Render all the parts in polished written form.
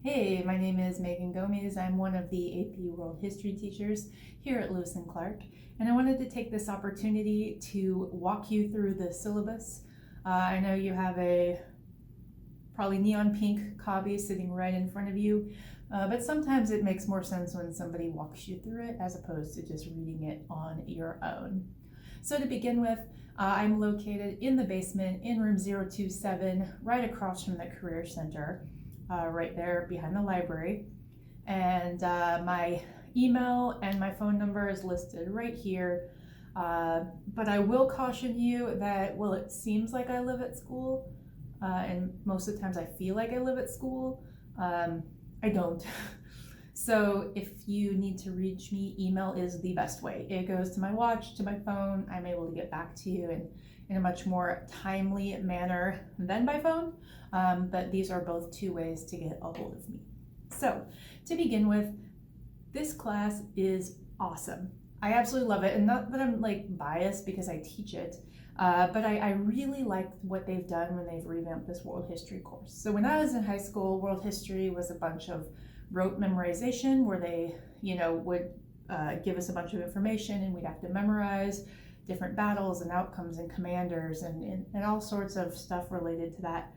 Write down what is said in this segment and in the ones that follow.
Hey, my name is Megan Gomez. I'm one of the AP World History teachers here at Lewis and Clark, and I wanted to take this opportunity to walk you through the syllabus. I know you have a probably neon pink copy sitting right in front of you, but sometimes it makes more sense when somebody walks you through it as opposed to just reading it on your own. So to begin with, I'm located in the basement in room 027, right across from the Career Center. Right there behind the library, and my email and my phone number is listed right here, but I will caution you that, well, it seems like I live at school, and most of the times I feel like I live at school. I don't. So if you need to reach me, email is the best way. It goes to my watch, to my phone. I'm able to get back to you in a much more timely manner than by phone, but these are both two ways to get a hold of me. So to begin with, this class is awesome. I absolutely love it, and not that I'm like biased because I teach it, but I really like what they've done when they've revamped this world history course. So when I was in high school, world history was a bunch of rote memorization where they, would give us a bunch of information and we'd have to memorize different battles and outcomes and commanders and all sorts of stuff related to that.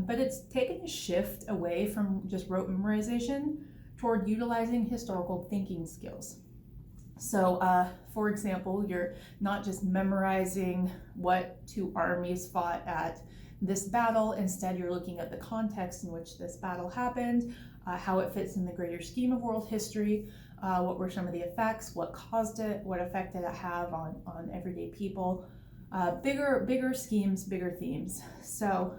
But it's taken a shift away from just rote memorization toward utilizing historical thinking skills. So, for example, you're not just memorizing what two armies fought at this battle. Instead, you're looking at the context in which this battle happened, how it fits in the greater scheme of world history, what were some of the effects, what caused it, what effect did it have on everyday people. Bigger schemes, bigger themes. So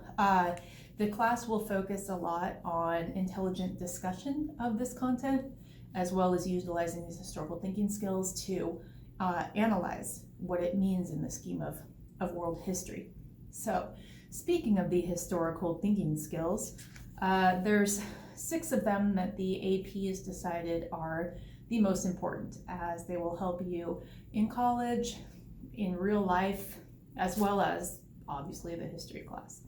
the class will focus a lot on intelligent discussion of this content, as well as utilizing these historical thinking skills to analyze what it means in the scheme of world history. So speaking of the historical thinking skills, there's 6 of them that the AP has decided are the most important, as they will help you in college, in real life, as well as obviously the history class.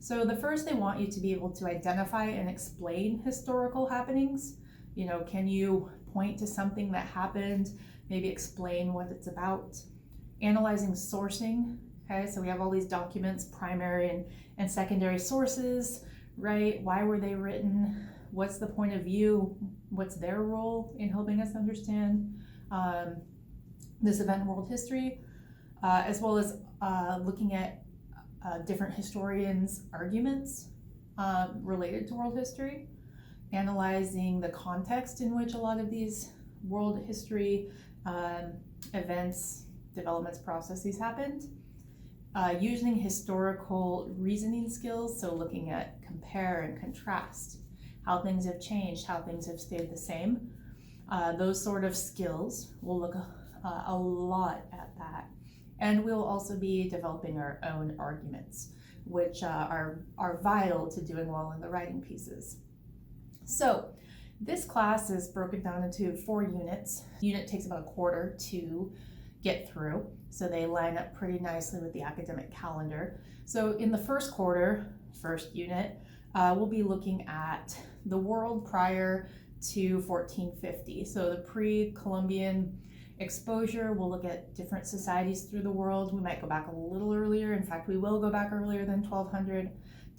So the first, they want you to be able to identify and explain historical happenings. Can you point to something that happened, maybe explain what it's about? Analyzing sourcing, okay, so we have all these documents, primary and secondary sources, right? Why were they written? What's the point of view? What's their role in helping us understand this event in world history? As well as looking at different historians' arguments related to world history, analyzing the context in which a lot of these world history events, developments, processes happened, using historical reasoning skills, so looking at compare and contrast, how things have changed, how things have stayed the same. Those sort of skills, we'll look a lot at that. And we'll also be developing our own arguments, which are vital to doing well in the writing pieces. So this class is broken down into 4 units. Unit takes about a quarter to get through, so they line up pretty nicely with the academic calendar. So in the first quarter, first unit, we'll be looking at the world prior to 1450. So the pre-Columbian exposure, we'll look at different societies through the world. We might go back a little earlier. In fact, we will go back earlier than 1200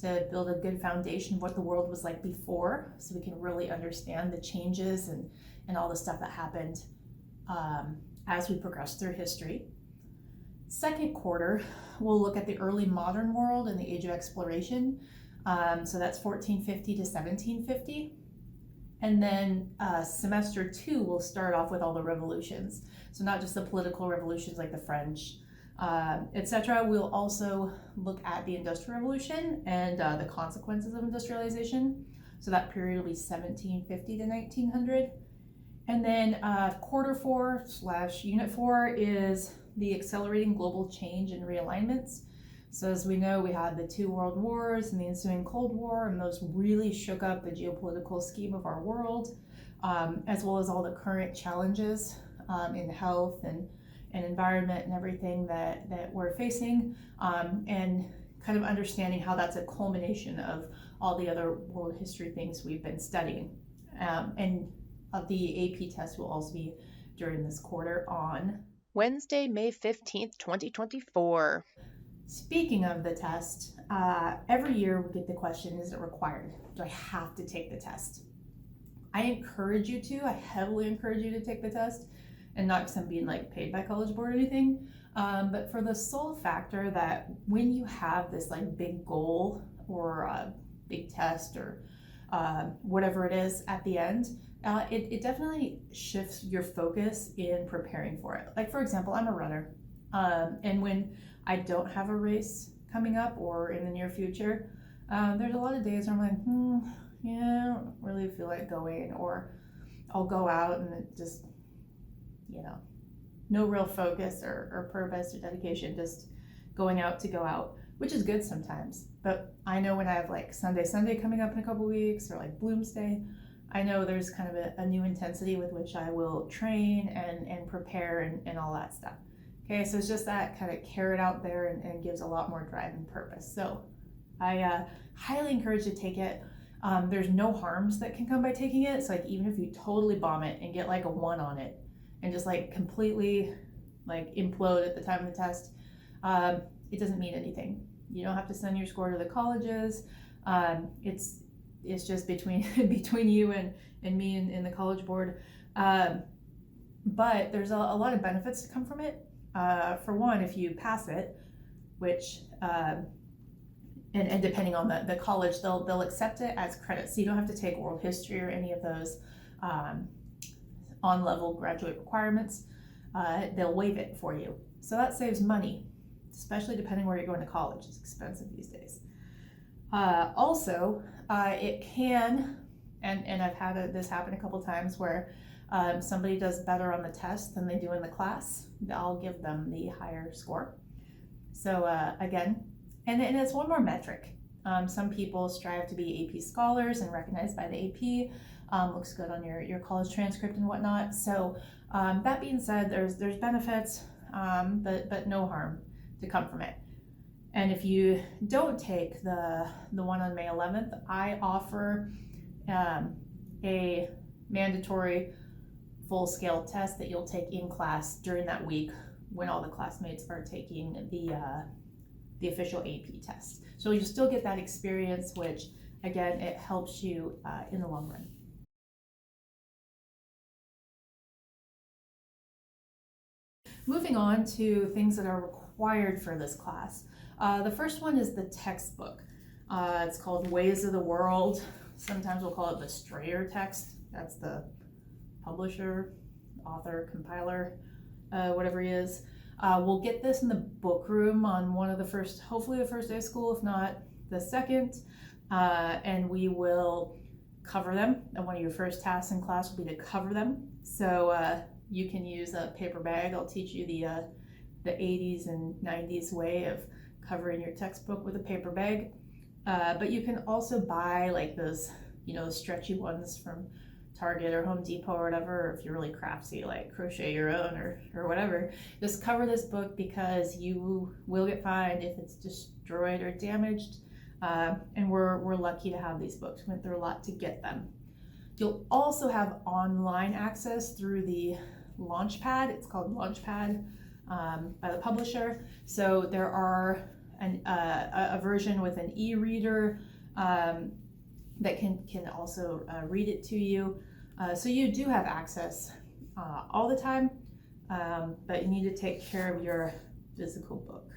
to build a good foundation of what the world was like before, so we can really understand the changes and all the stuff that happened as we progress through history. Second quarter, we'll look at the early modern world and the age of exploration. So that's 1450 to 1750. And then semester 2 will start off with all the revolutions. So not just the political revolutions like the French, etc. We'll also look at the Industrial Revolution and the consequences of industrialization. So that period will be 1750 to 1900. And then quarter 4 / unit 4 is the accelerating global change and realignments. So as we know, we had the 2 world wars and the ensuing Cold War, and those really shook up the geopolitical scheme of our world, as well as all the current challenges in health and environment and everything that we're facing, and kind of understanding how that's a culmination of all the other world history things we've been studying. And the AP test will also be during this quarter on Wednesday, May 15th, 2024. Speaking of the test, every year we get the question, is it required? Do I have to take the test? I encourage you to, I heavily encourage you to take the test, and not because I'm being like paid by College Board or anything, but for the sole factor that when you have this like big goal or a big test or whatever it is at the end, it definitely shifts your focus in preparing for it. Like for example, I'm a runner, and when I don't have a race coming up or in the near future, there's a lot of days where I'm like, yeah, I don't really feel like going, or I'll go out and it just, no real focus or purpose or dedication, just going out to go out, which is good sometimes. But I know when I have like Sunday coming up in a couple weeks, or like Bloomsday, I know there's kind of a new intensity with which I will train and prepare and all that stuff. Okay, so it's just that kind of carrot out there and gives a lot more drive and purpose. So I highly encourage you to take it. There's no harms that can come by taking it. So like even if you totally bomb it and get like a 1 on it and just like completely like implode at the time of the test, it doesn't mean anything. You don't have to send your score to the colleges. It's just between you and me and the College Board. But there's a lot of benefits to come from it. For one, if you pass it, which and depending on the college, they'll accept it as credit. So you don't have to take world history or any of those on-level graduate requirements. They'll waive it for you. So that saves money, especially depending where you're going to college. It's expensive these days. Also, it can, and I've had this happen a couple times where somebody does better on the test than they do in the class, I'll give them the higher score. So again, and it's one more metric. Some people strive to be AP scholars and recognized by the AP. Looks good on your college transcript and whatnot. So that being said, there's benefits, but no harm to come from it. And if you don't take the one on May 11th, I offer a mandatory full-scale test that you'll take in class during that week when all the classmates are taking the official AP test. So you still get that experience, which again, it helps you in the long run. Moving on to things that are required for this class. The first one is the textbook. It's called Ways of the World. Sometimes we'll call it the Strayer text. That's the publisher, author, compiler, whatever he is. We'll get this in the book room on one of the first, hopefully the first day of school, if not the second, and we will cover them. And one of your first tasks in class will be to cover them. So you can use a paper bag. I'll teach you the 80s and 90s way of covering your textbook with a paper bag. But you can also buy like those, stretchy ones from Target or Home Depot or whatever, or if you're really crafty, like crochet your own or whatever. Just cover this book because you will get fined if it's destroyed or damaged. And we're lucky to have these books. We went through a lot to get them. You'll also have online access through the Launchpad. It's called Launchpad by the publisher. So there are a version with an e-reader that can also read it to you. So you do have access all the time, but you need to take care of your physical book.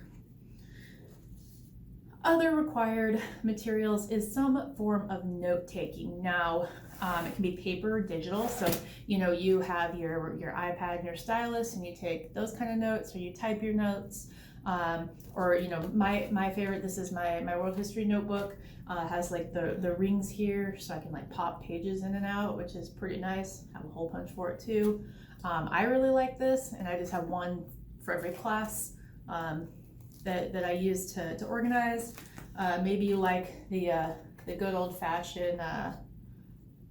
Other required materials is some form of note-taking. Now, it can be paper or digital. So, you have your iPad and your stylus and you take those kind of notes, or you type your notes. Or, my favorite, this is my world history notebook, has like the rings here, so I can like pop pages in and out, which is pretty nice. Have a hole punch for it too. I really like this, and I just have one for every class that I use to organize. Maybe you like the good old-fashioned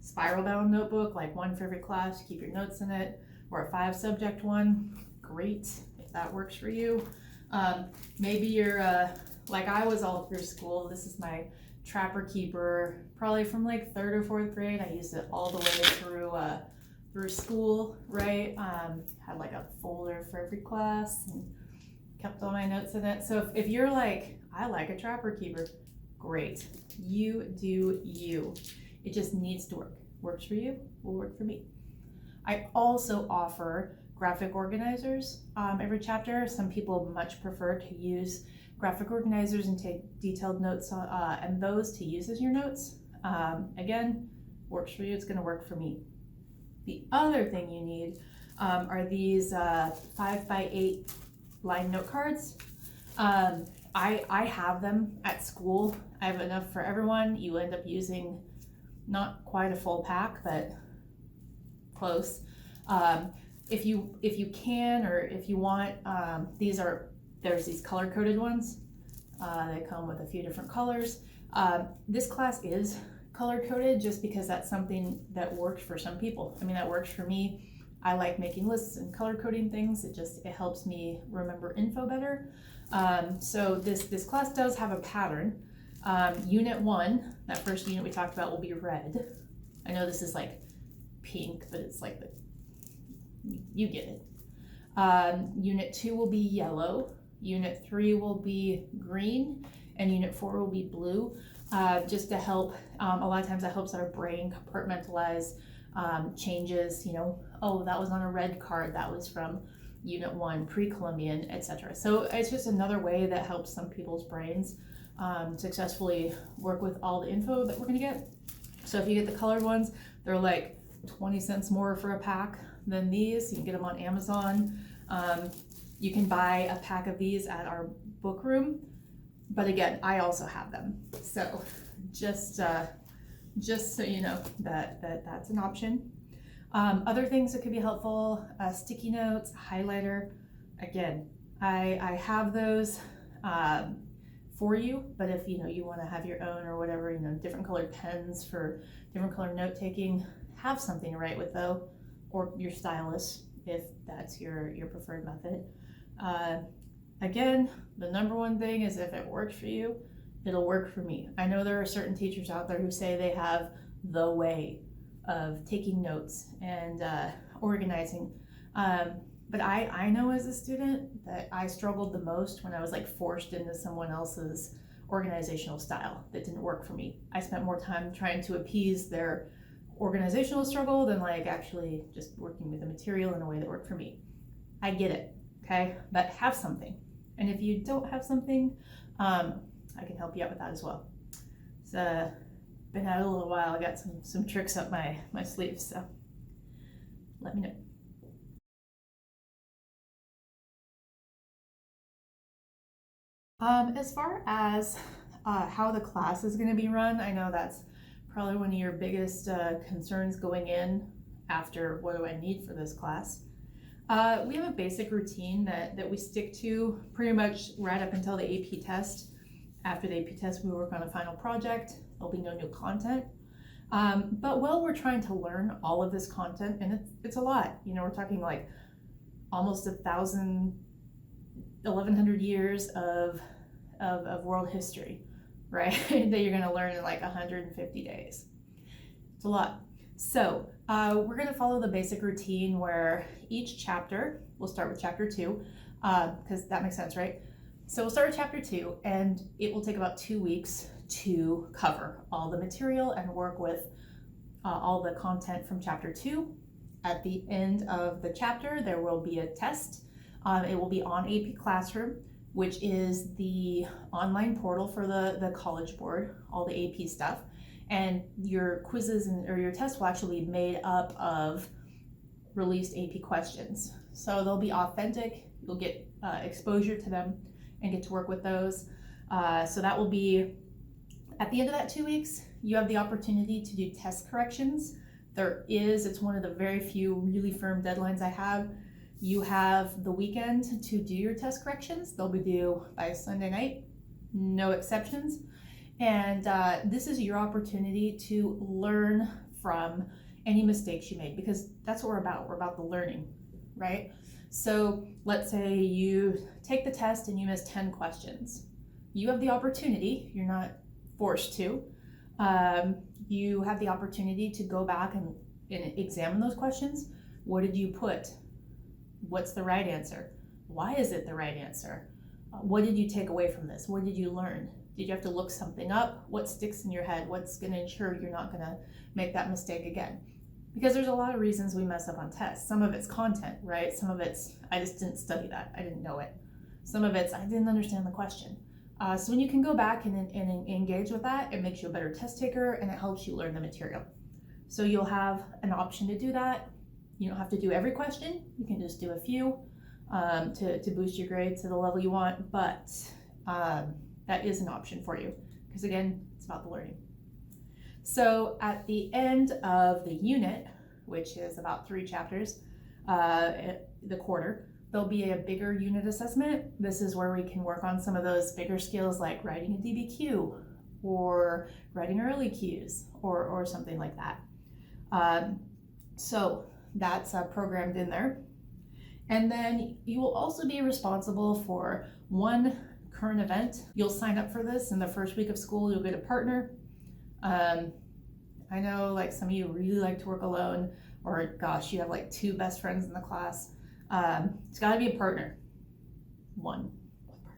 spiral bound notebook, like one for every class, keep your notes in it, or a 5-subject one. Great, if that works for you. Maybe you're like I was all through school. This is my Trapper Keeper, probably from like 3rd or 4th grade. I used it all the way through school, right? Had like a folder for every class and kept all my notes in it. So if you're like, I like a Trapper Keeper, great. You do you. It just needs to work. Works for you, will work for me. I also offer graphic organizers every chapter. Some people much prefer to use graphic organizers and take detailed notes on, and those to use as your notes. Again, works for you, it's gonna work for me. The other thing you need are these 5x8 line note cards. I have them at school. I have enough for everyone. You end up using not quite a full pack, but close. If you can, or if you want, there's these color coded ones. They come with a few different colors. This class is color coded just because that's something that works for some people. I mean, that works for me. I like making lists and color coding things. It helps me remember info better. So this class does have a pattern. Unit 1, that first unit we talked about, will be red. I know this is like pink, but it's like you get it. Unit 2 will be yellow. Unit 3 will be green, and Unit 4 will be blue. Just to help, a lot of times that helps our brain compartmentalize changes. You know, oh, that was on a red card, that was from Unit 1, pre-Columbian, etc. So it's just another way that helps some people's brains successfully work with all the info that we're gonna get. So if you get the colored ones, they're like 20 cents more for a pack than these. You can get them on Amazon. You can buy a pack of these at our book room, but again, I also have them. So just so you know that's an option. Other things that could be helpful, sticky notes, highlighter. Again, I have those for you, but if you want to have your own or whatever, different colored pens for different color note taking, have something to write with though, or your stylus if that's your preferred method. Again, the number one thing is if it works for you, it'll work for me. I know there are certain teachers out there who say they have the way of taking notes and organizing. But I know as a student that I struggled the most when I was like forced into someone else's organizational style that didn't work for me. I spent more time trying to appease their organizational struggle than like actually just working with the material in a way that worked for me. I get it, okay? But have something. And if you don't have something, I can help you out with that as well. It's been at it a little while. I got some tricks up my sleeves, so let me know. As far as how the class is going to be run, I know that's probably one of your biggest concerns going in after what do I need for this class. We have a basic routine that we stick to pretty much right up until the AP test. After the AP test, we work on a final project. There'll be no new content. But while we're trying to learn all of this content, and it's a lot, we're talking like almost 1,100 years of world history, right? That you're gonna learn in like 150 days. It's a lot. So we're gonna follow the basic routine where each chapter, we'll start with chapter 2, because that makes sense, right? So we'll start with chapter 2, and it will take about 2 weeks to cover all the material and work with all the content from chapter 2. At the end of the chapter, there will be a test. It will be on AP Classroom, which is the online portal for the College Board, all the AP stuff. And your quizzes or your tests will actually be made up of released AP questions. So they'll be authentic. You'll get exposure to them and get to work with those. So that will be, at the end of that 2 weeks, you have the opportunity to do test corrections. It's one of the very few really firm deadlines I have. You have the weekend to do your test corrections. They'll be due by Sunday night, no exceptions. And this is your opportunity to learn from any mistakes you made, because that's what we're about. We're about the learning, right? So let's say you take the test and you miss 10 questions. you have the opportunity, you're not forced to, you have the opportunity to go back and examine those questions. What did you put? What's the right answer? Why is it the right answer? What did you take away from this? What did you learn? Did you have to look something up? What sticks in your head? What's going to ensure you're not going to make that mistake again? Because there's a lot of reasons we mess up on tests. Some of it's content, right? Some of it's, I just didn't study that. I didn't know it. Some of it's, I didn't understand the question. So when you can go back and engage with that, it makes you a better test taker and it helps you learn the material. So you'll have an option to do that. You don't have to do every question. You can just do a few to boost your grade to the level you want, but that is an option for you because again, it's about the learning. So at the end of the unit, which is about 3 chapters, the quarter, there'll be a bigger unit assessment. This is where we can work on some of those bigger skills like writing a DBQ or writing early cues or something like that. So that's programmed in there. And then you will also be responsible for one current event. You'll sign up for this in the first week of school. You'll get a partner. I know like some of you really like to work alone, or gosh, you have like 2 best friends in the class. It's got to be a partner. One partner.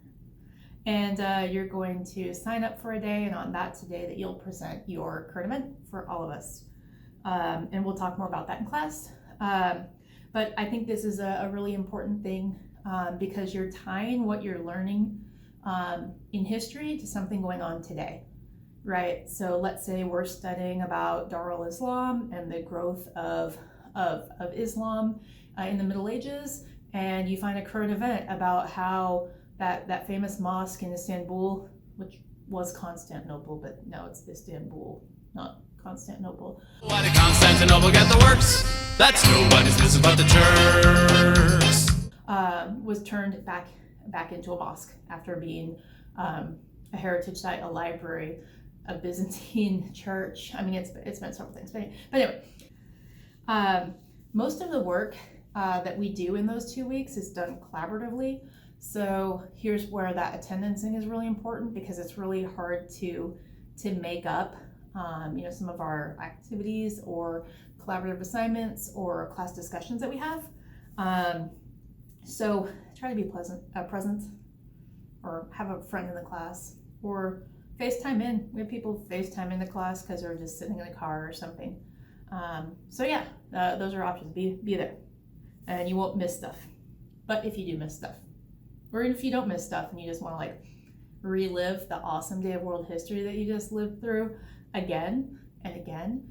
And you're going to sign up for a day, and on that's the day that you'll present your current event for all of us. And we'll talk more about that in class. But I think this is a really important thing because you're tying what you're learning in history to something going on today, right? So let's say we're studying about Darul Islam and the growth of Islam in the Middle Ages, and you find a current event about how that famous mosque in Istanbul, which was Constantinople, but no, it's Istanbul, not Constantinople. Why did Constantinople get the works? That's nobody's business but the Turks. Was turned back into a mosque after being a heritage site, a library, a Byzantine church. I mean, it's meant several things. But anyway, most of the work that we do in those 2 weeks is done collaboratively. So here's where that attendancing is really important because it's really hard to make up some of our activities or collaborative assignments or class discussions that we have. So try to be present or have a friend in the class or FaceTime in. We have people FaceTime in the class because they're just sitting in the car or something. So yeah, those are options. Be there and you won't miss stuff. But if you do miss stuff, or if you don't miss stuff and you just want to like relive the awesome day of world history that you just lived through again and again,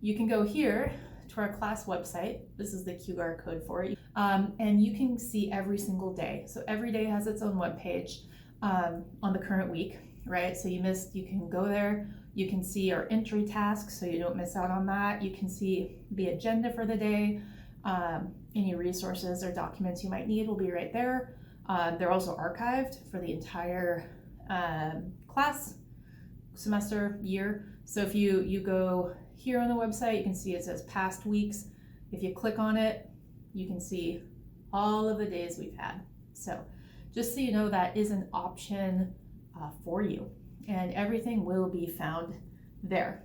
you can go here to our class website. This is the QR code for it. And you can see every single day. So every day has its own webpage on the current week, right? So you can go there. You can see our entry tasks so you don't miss out on that. You can see the agenda for the day. Any resources or documents you might need will be right there. They're also archived for the entire class, semester, year. So if you go here on the website, you can see it says past weeks. If you click on it, you can see all of the days we've had. So just so you know, that is an option for you, and everything will be found there.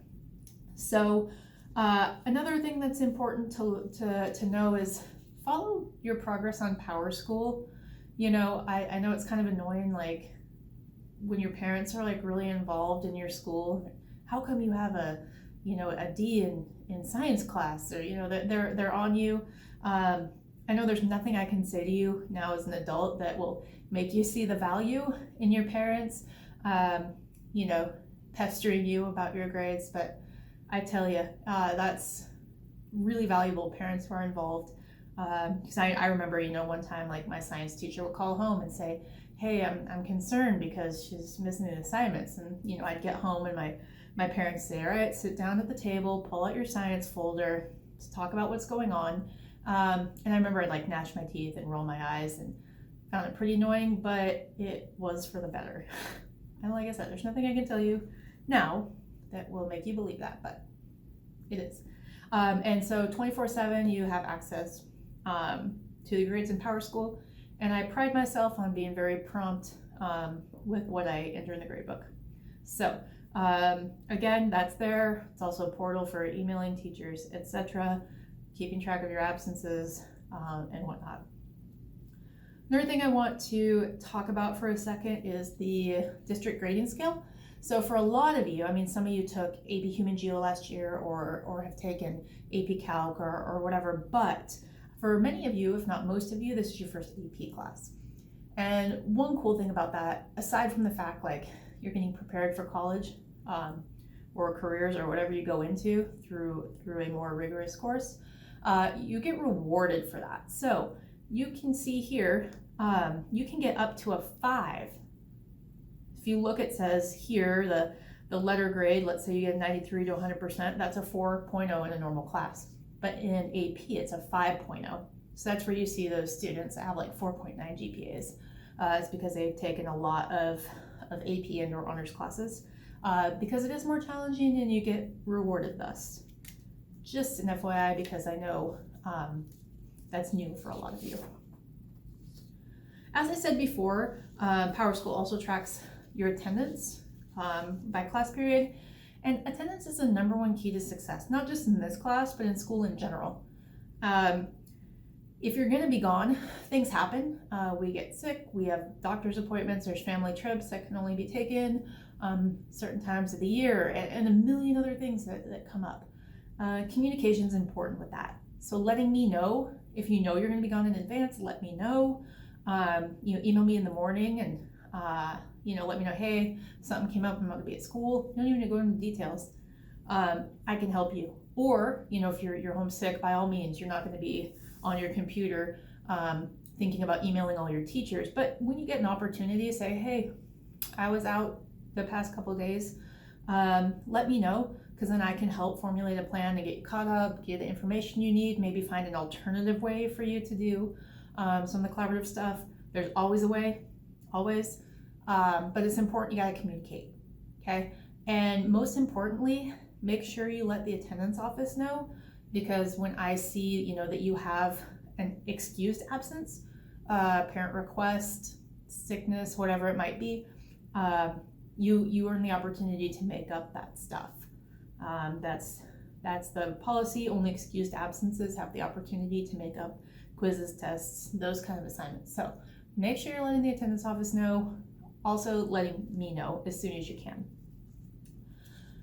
So another thing that's important to know is follow your progress on PowerSchool. You know, I know it's kind of annoying, like when your parents are like really involved in your school. How come you have a D in science class, or they're on you. I know there's nothing I can say to you now as an adult that will make you see the value in your parents pestering you about your grades, but I tell you, that's really valuable, parents who are involved. Because I remember, one time like my science teacher would call home and say, hey, I'm concerned because she's missing the assignments. And I'd get home and my parents say, all right, sit down at the table, pull out your science folder, let's talk about what's going on. And I remember I'd like gnash my teeth and roll my eyes and found it pretty annoying, but it was for the better. And like I said, there's nothing I can tell you now that will make you believe that, but it is. And so 24/7 you have access to the grades in PowerSchool, and I pride myself on being very prompt with what I enter in the gradebook. So again, that's there. It's also a portal for emailing teachers, etc., keeping track of your absences and whatnot. Another thing I want to talk about for a second is the district grading scale. So for a lot of you, I mean, some of you took AP Human Geo last year or have taken AP Calc or whatever, but for many of you, if not most of you, this is your first AP class. And one cool thing about that, aside from the fact like you're getting prepared for college or careers or whatever you go into through a more rigorous course, you get rewarded for that. So you can see here, you can get up to a 5. If you look, it says here, the letter grade, let's say you get 93 to 100%, that's a 4.0 in a normal class. But in AP, it's a 5.0. So that's where you see those students that have like 4.9 GPAs. It's because they've taken a lot of AP and or honors classes because it is more challenging and you get rewarded thus. Just an FYI, because I know that's new for a lot of you. As I said before, PowerSchool also tracks your attendance by class period, and attendance is the #1 key to success, not just in this class, but in school in general. If you're gonna be gone, things happen. We get sick, we have doctor's appointments, there's family trips that can only be taken certain times of the year, and a million other things that come up. Communication is important with that. So letting me know, if you know you're gonna be gone in advance, let me know. Email me in the morning and let me know, hey, something came up, I'm not gonna be at school. You don't even need to go into details. I can help you. Or, if you're homesick, by all means, you're not gonna be on your computer thinking about emailing all your teachers. But when you get an opportunity to say, hey, I was out the past couple of days, let me know, because then I can help formulate a plan to get you caught up, get the information you need, maybe find an alternative way for you to do some of the collaborative stuff. There's always a way, always. But it's important, you gotta communicate, okay? And most importantly, make sure you let the attendance office know, because when I see, that you have an excused absence, parent request, sickness, whatever it might be, you earn the opportunity to make up that stuff. That's the policy. Only excused absences have the opportunity to make up quizzes, tests, those kind of assignments. So make sure you're letting the attendance office know, also letting me know as soon as you can.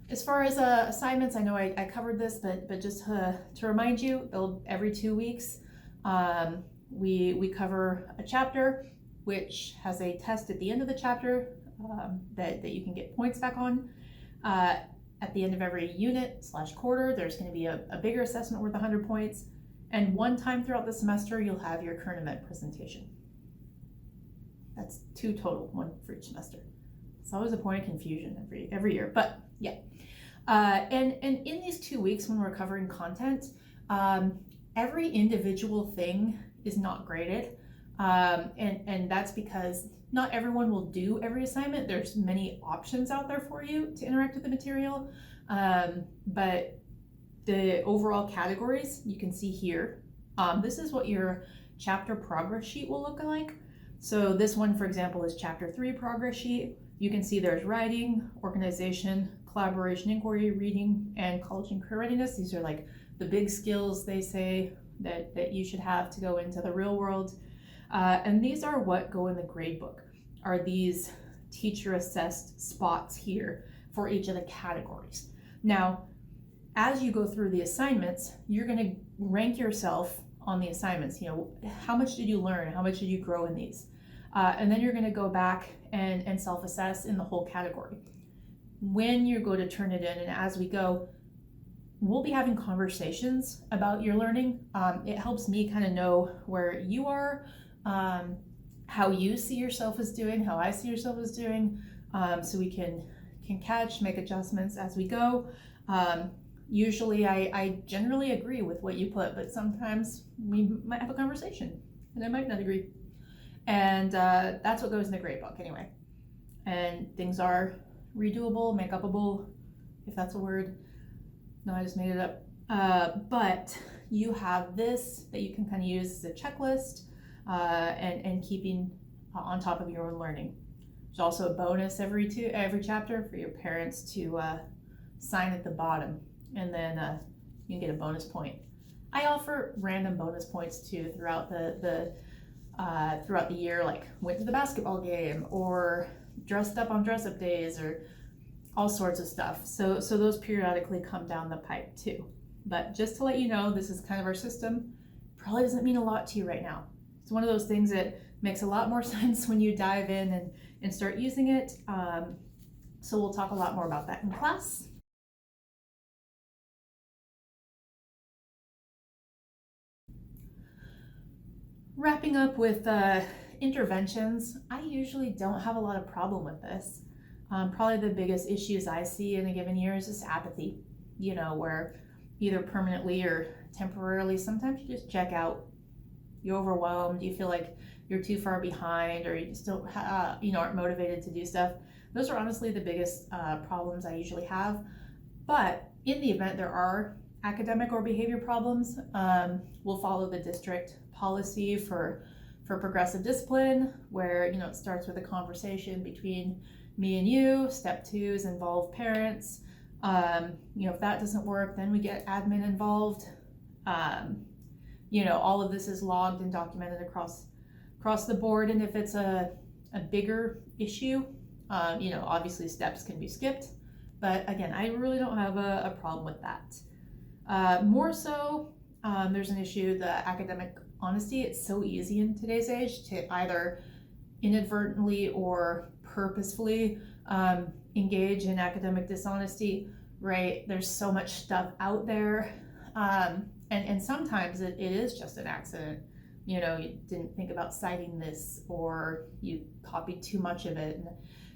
As far as assignments, I know I covered this, but just to remind you, every 2 weeks, we cover a chapter, which has a test at the end of the chapter that you can get points back on. At the end of every unit/quarter, there's going to be a bigger assessment worth 100 points. And one time throughout the semester, you'll have your current event presentation. That's 2 total, 1 for each semester. It's always a point of confusion every year, but yeah. And in these 2 weeks when we're covering content, every individual thing is not graded. And that's because not everyone will do every assignment. There's many options out there for you to interact with the material. But the overall categories you can see here. This is what your chapter progress sheet will look like. So this one, for example, is chapter 3 progress sheet. You can see there's writing, organization, collaboration, inquiry, reading, and college and career readiness. These are like the big skills they say that you should have to go into the real world. And these are what go in the grade book, are these teacher assessed spots here for each of the categories. Now, as you go through the assignments, you're gonna rank yourself on the assignments. How much did you learn? How much did you grow in these? And then you're gonna go back and self-assess in the whole category. When you go to turn it in, and as we go, we'll be having conversations about your learning. It helps me kind of know where you are, how you see yourself as doing, how I see yourself as doing, so we can make adjustments as we go. Usually I generally agree with what you put, but sometimes we might have a conversation and I might not agree. And that's what goes in the grade book anyway. And things are redoable, make-upable, if that's a word. No, I just made it up. But you have this that you can kind of use as a checklist and keeping on top of your own learning. There's also a bonus every chapter for your parents to sign at the bottom, and then you can get a bonus point. I offer random bonus points too throughout the year, like went to the basketball game or dressed up on dress up days or all sorts of stuff. So those periodically come down the pipe too. But just to let you know, this is kind of our system. Probably doesn't mean a lot to you right now. It's one of those things that makes a lot more sense when you dive in and start using it. So we'll talk a lot more about that in class. Wrapping up with interventions, I usually don't have a lot of problem with this. Probably the biggest issues I see in a given year is just apathy, where either permanently or temporarily, sometimes you just check out. You're overwhelmed, you feel like you're too far behind, or you just don't aren't motivated to do stuff. Those are honestly the biggest problems I usually have. But in the event there are academic or behavior problems, we'll follow the district policy for progressive discipline, where it starts with a conversation between me and you. Step 2 is involve parents. If that doesn't work, then we get admin involved. All of this is logged and documented across the board. And if it's a bigger issue, obviously steps can be skipped. But again, I really don't have a problem with that. More so, there's an issue, the academic honesty. It's so easy in today's age to either inadvertently or purposefully engage in academic dishonesty, right? There's so much stuff out there. And sometimes it is just an accident. You didn't think about citing this, or you copied too much of it,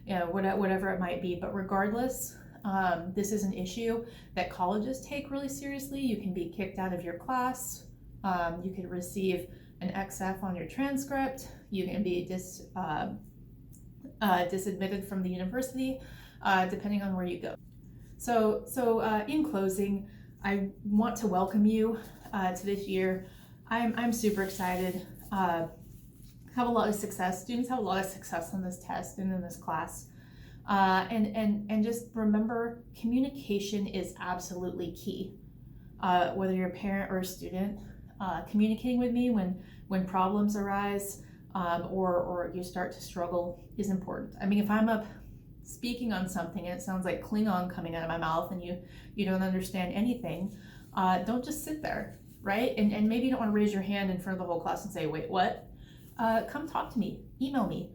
and whatever it might be. But regardless, this is an issue that colleges take really seriously. You can be kicked out of your class. You could receive an XF on your transcript. You can be disadmitted from the university, depending on where you go. So in closing, I want to welcome you to this year. I'm super excited. Have a lot of success. Students have a lot of success on this test and in this class. And just remember, communication is absolutely key. Whether you're a parent or a student, communicating with me when problems arise or you start to struggle is important. I mean, if I'm up speaking on something and it sounds like Klingon coming out of my mouth and you don't understand anything, don't just sit there, right? And maybe you don't want to raise your hand in front of the whole class and say, wait, what? Come talk to me, email me.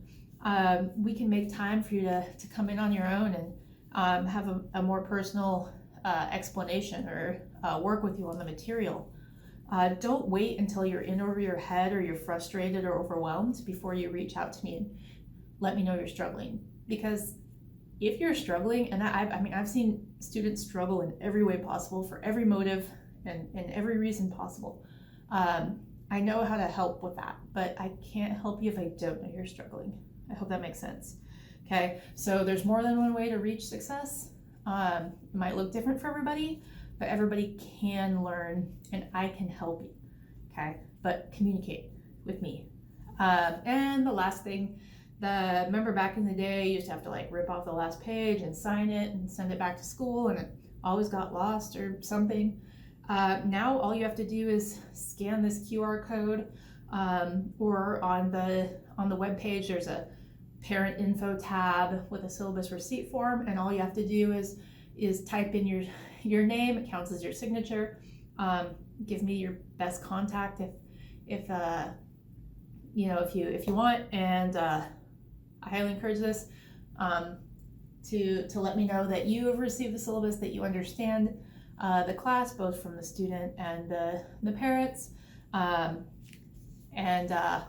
We can make time for you to come in on your own and have a more personal explanation or work with you on the material. Don't wait until you're in over your head or you're frustrated or overwhelmed before you reach out to me and let me know you're struggling. Because if you're struggling, and I've seen students struggle in every way possible for every motive and every reason possible. I know how to help with that, but I can't help you if I don't know you're struggling. I hope that makes sense. Okay, so there's more than one way to reach success. It might look different for everybody, but everybody can learn and I can help you. Okay, but communicate with me. And the last thing, remember back in the day, you used to have to rip off the last page and sign it and send it back to school, and it always got lost or something. Now all you have to do is scan this QR code, or on the web page there's a parent info tab with a syllabus receipt form, and all you have to do is type in your name. It counts as your signature. Give me your best contact if you want, and I highly encourage this, to let me know that you have received the syllabus, that you understand the class, both from the student and the parents. And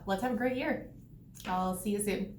let's have a great year. I'll see you soon.